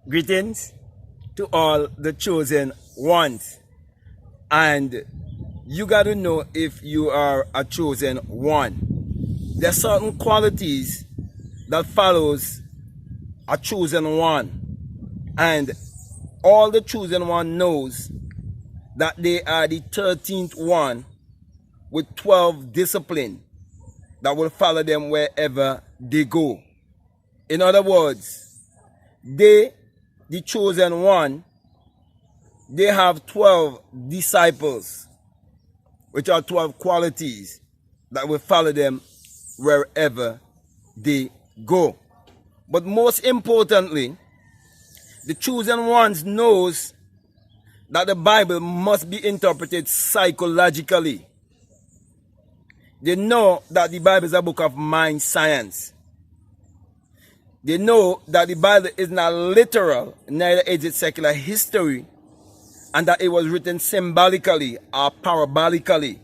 Greetings to all the chosen ones. And you got to know if you are a chosen one. There are certain qualities that follows a chosen one. And all the chosen one knows that they are the 13th one with 12 discipline that will follow them wherever they go. In other words, they, the chosen one, they have 12 disciples, which are 12 qualities that will follow them wherever they go. But most importantly, the chosen ones knows that the Bible must be interpreted psychologically. They know that the Bible is a book of mind science. They know that the Bible is not literal, neither is it secular history, and that it was written symbolically or parabolically.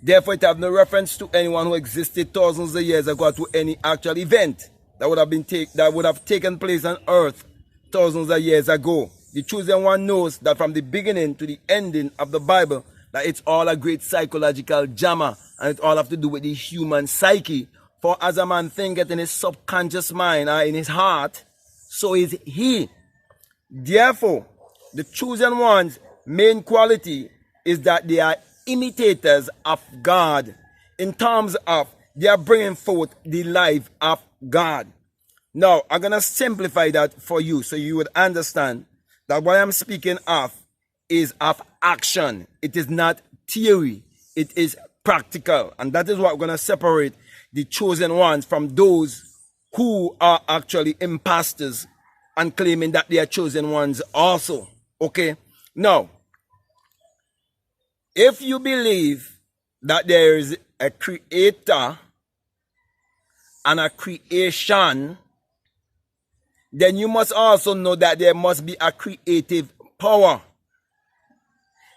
Therefore, it has no reference to anyone who existed thousands of years ago, to any actual event that would have taken place on earth thousands of years ago. The chosen one knows that from the beginning to the ending of the Bible, that it's all a great psychological drama, and it all have to do with the human psyche. For as a man thinketh in his subconscious mind or in his heart, so is he. Therefore, the chosen one's main quality is that they are imitators of God, in terms of they are bringing forth the life of God. Now, I'm going to simplify that for you so you would understand that what I'm speaking of is of action. It is not theory. It is practical. And that is what we're going to separate the chosen ones from those who are actually imposters and claiming that they are chosen ones also. Okay? Now, if you believe that there is a creator and a creation, then you must also know that there must be a creative power.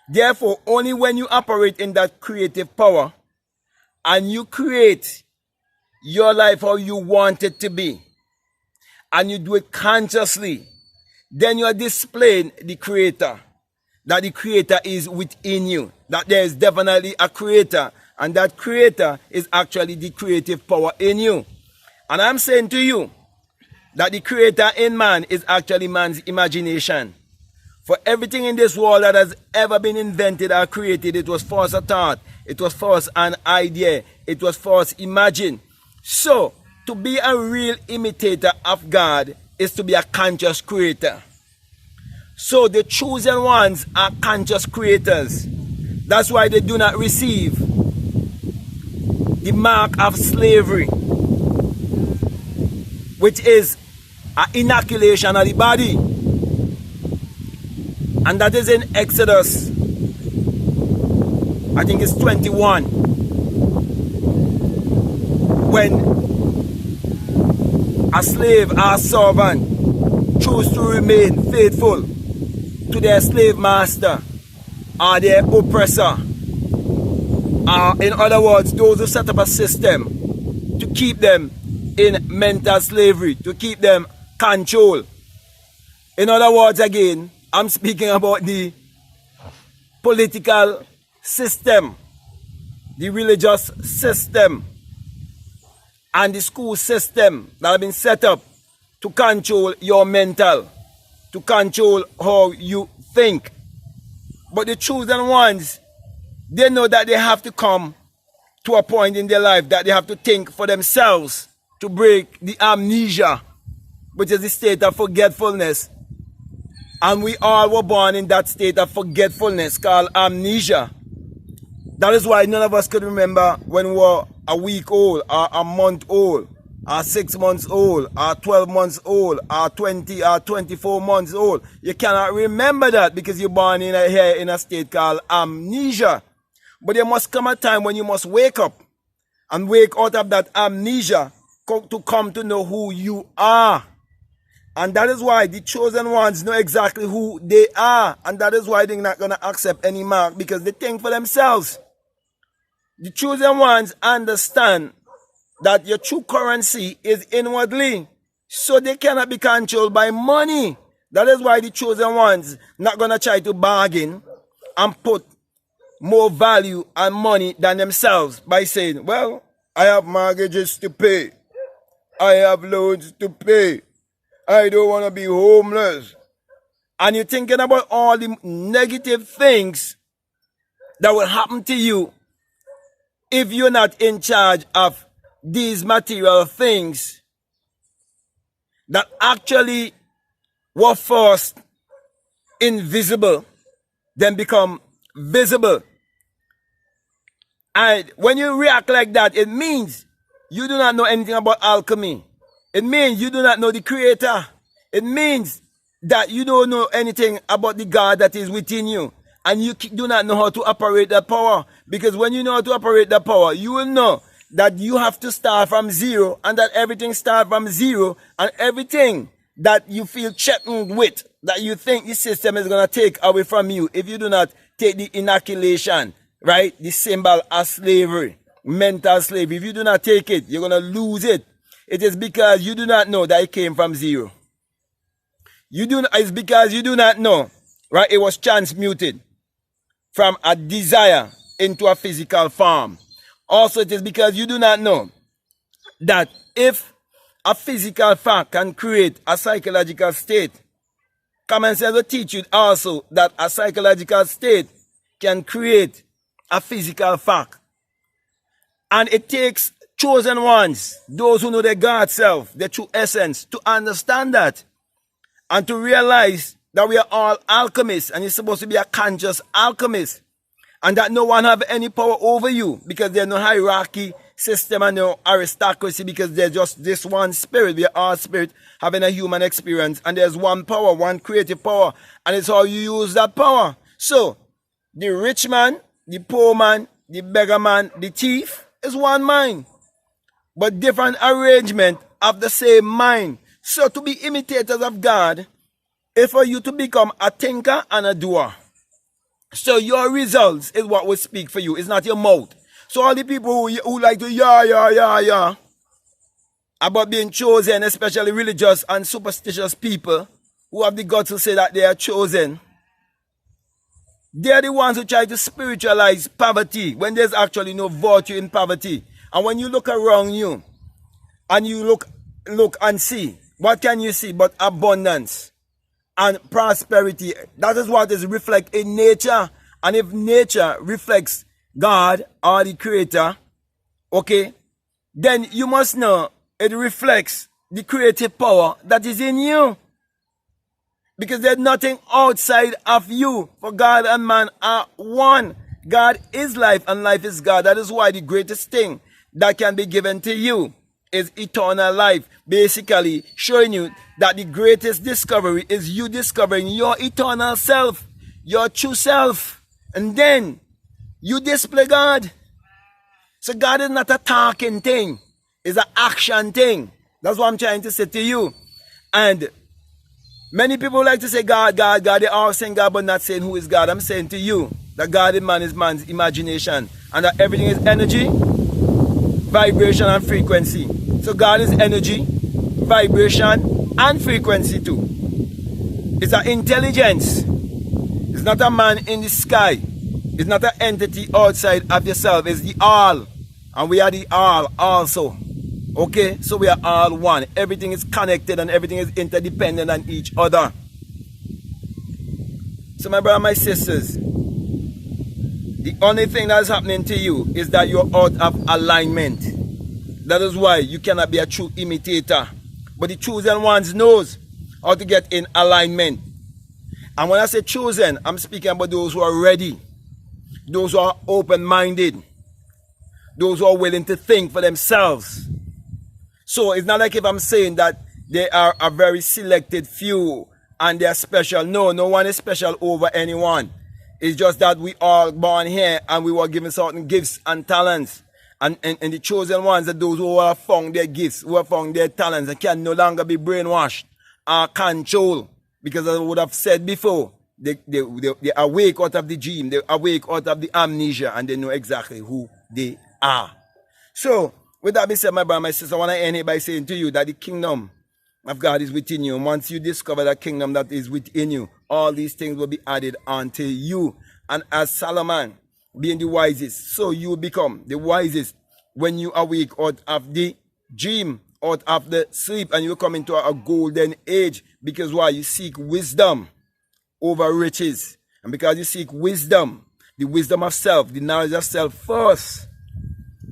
Therefore, only when you operate in that creative power and you create your life how you want it to be, and you do it consciously, then you are displaying the creator, that the creator is within you, that there is definitely a creator, and that creator is actually the creative power in you. And I'm saying to you that the creator in man is actually man's imagination. For everything in this world that has ever been invented or created, it was first a thought, it was first an idea, it was first imagined. So, to be a real imitator of God is to be a conscious creator. So, the chosen ones are conscious creators. That's why they do not receive the mark of slavery, which is an inoculation of the body. And that is in Exodus, I think it's 21. When a slave or a servant choose to remain faithful to their slave master or their oppressor, in other words, those who set up a system to keep them in mental slavery, to keep them controlled. In other words, again, I'm speaking about the political system, the religious system, and the school system that have been set up to control your mental, to control how you think. But the chosen ones, they know that they have to come to a point in their life that they have to think for themselves to break the amnesia, which is the state of forgetfulness. And we all were born in that state of forgetfulness called amnesia. That is why none of us could remember when we were a week old, or a month old, or 6 months old, or 12 months old, or 20 or 24 months old. You cannot remember that because you're born in a state called amnesia. But there must come a time when you must wake up and wake out of that amnesia to come to know who you are. And that is why the chosen ones know exactly who they are. And that is why they're not going to accept any mark, because they think for themselves. The chosen ones understand that your true currency is inwardly. So they cannot be controlled by money. That is why the chosen ones not going to try to bargain and put more value and money than themselves by saying, well, I have mortgages to pay. I have loans to pay. I don't want to be homeless. And you're thinking about all the negative things that will happen to you if you're not in charge of these material things that actually were first invisible, then become visible. And when you react like that, it means you do not know anything about alchemy. It means you do not know the creator. It means that you don't know anything about the God that is within you. And you do not know how to operate that power. Because when you know how to operate that power, you will know that you have to start from zero, and that everything starts from zero, and everything that you feel threatened with, that you think the system is going to take away from you, if you do not take the inoculation, right, the symbol of slavery, mental slavery, if you do not take it, you're going to lose it. It is because you do not know that it came from zero. It's because you do not know, right, it was transmuted from a desire into a physical form. Also, it is because you do not know that if a physical fact can create a psychological state, common sense will teach you also that a psychological state can create a physical fact. And it takes chosen ones, those who know their God self, their true essence, to understand that and to realize that we are all alchemists, and you're supposed to be a conscious alchemist, and that no one have any power over you, because there's no hierarchy system and no aristocracy, because there's just this one spirit. We are all spirit having a human experience, and there's one power, one creative power, and it's how you use that power. So the rich man, the poor man, the beggar man, the thief is one mind, but different arrangement of the same mind. So to be imitators of God is for you to become a thinker and a doer. So your results is what will speak for you. It's not your mouth. So all the people who like to yeah about being chosen, especially religious and superstitious people who have the guts to say that they are chosen, they're the ones who try to spiritualize poverty when there's actually no virtue in poverty. And when you look around you and you look and see, what can you see but abundance and prosperity? That is what is reflected in nature. And if nature reflects God or the creator, okay, then you must know it reflects the creative power that is in you. Because there's nothing outside of you. For God and man are one. God is life and life is God. That is why the greatest thing that can be given to you is eternal life. Basically showing you that the greatest discovery is you discovering your eternal self, your true self. And then you display God. So God is not a talking thing. It's an action thing. That's what I'm trying to say to you. And many people like to say God, God, God. They are saying God but not saying who is God. I'm saying to you that God in man is man's imagination. And that everything is energy, vibration and frequency. So God is energy, vibration and frequency too. It's an intelligence. It's not a man in the sky. It's not an entity outside of yourself. It's the all. And we are the all also. Okay? So we are all one. Everything is connected and everything is interdependent on each other. So my brother, my sisters, the only thing that is happening to you is that you're out of alignment. That is why you cannot be a true imitator. But the chosen ones knows how to get in alignment. And when I say chosen, I'm speaking about those who are ready. Those who are open-minded. Those who are willing to think for themselves. So it's not like if I'm saying that they are a very selected few and they are special. No, no one is special over anyone. It's just that we are born here and we were given certain gifts and talents. And the chosen ones are those who have found their gifts, who have found their talents and can no longer be brainwashed or controlled. Because as I would have said before, they awake out of the dream, they awake out of the amnesia, and they know exactly who they are. So, with that being said, my brother, my sister, I want to end it by saying to you that the kingdom of God is within you. And once you discover the kingdom that is within you, all these things will be added unto you. And as Solomon, being the wisest, so you become the wisest when you awake out of the dream, out of the sleep, and you come into a golden age. Because why? You seek wisdom over riches. And because you seek wisdom, the wisdom of self, the knowledge of self first,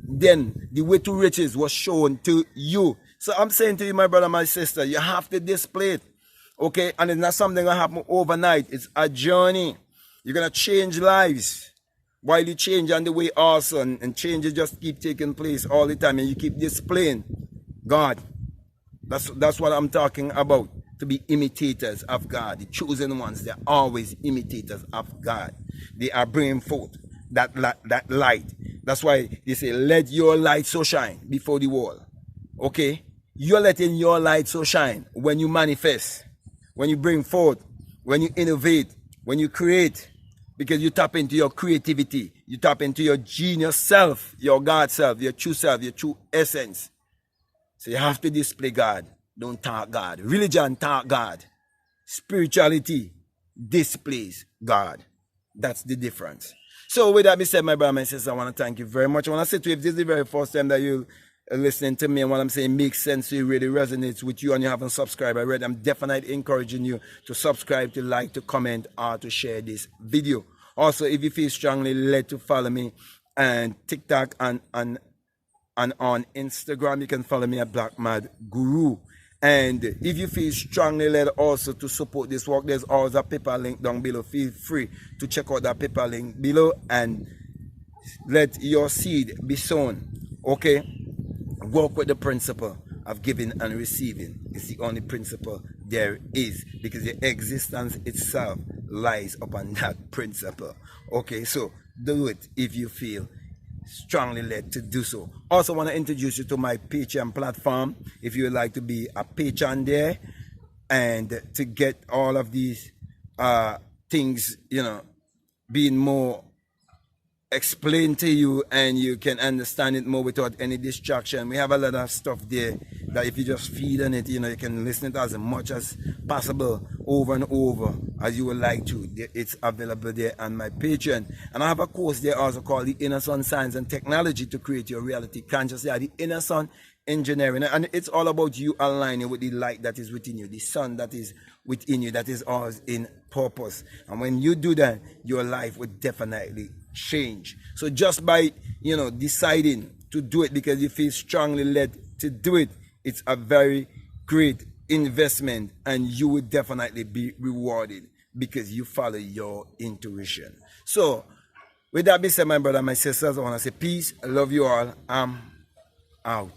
then the way to riches was shown to you. So I'm saying to you, my brother, my sister, you have to display it. Okay? And it's not something that happen overnight. It's a journey. You're going to change lives while you change on the way also. And changes just keep taking place all the time. And you keep displaying God. That's what I'm talking about. To be imitators of God. The chosen ones, they're always imitators of God. They are bringing forth that light. That's why they say, let your light so shine before the world. Okay? You're letting your light so shine when you manifest, when you bring forth, when you innovate, when you create, because you tap into your creativity. You tap into your genius self, your God self, your true essence. So you have to display God. Don't talk God. Religion talk God. Spirituality displays God. That's the difference. So with that being said, my brother, my sister, I want to thank you very much. I want to say to you, if this is the very first time that you're listening to me and what I'm saying makes sense to you, really resonates with you, and you haven't subscribed already, I'm definitely encouraging you to subscribe, to like, to comment, or to share this video. Also, if you feel strongly led to follow me and TikTok and on Instagram, you can follow me at BlackMadGuru. And if you feel strongly led also to support this work, there's always a PayPal link down below. Feel free to check out that PayPal link below and let your seed be sown. Okay? Work with the principle of giving and receiving. It's the only principle there is, because your existence itself lies upon that principle. Okay? So do it if you feel strongly led to do so. Also want to introduce you to my Patreon platform if you would like to be a patron there and to get all of these things, you know, being more explained to you and you can understand it more without any distraction. We have a lot of stuff there that if you just feed on it, you know, you can listen to it as much as possible over and over as you would like to. It's available there on my Patreon. And I have a course there also called The Inner Sun Science and Technology to Create Your Reality Consciously. The Inner Sun Engineering. And it's all about you aligning with the light that is within you, the sun that is within you, that is always in purpose. And when you do that, your life will definitely change. So just by, you know, deciding to do it because you feel strongly led to do it, it's a very great investment and you will definitely be rewarded because you follow your intuition. So with that being said, my brother, my sisters, I want to say peace. I love you all. I'm out.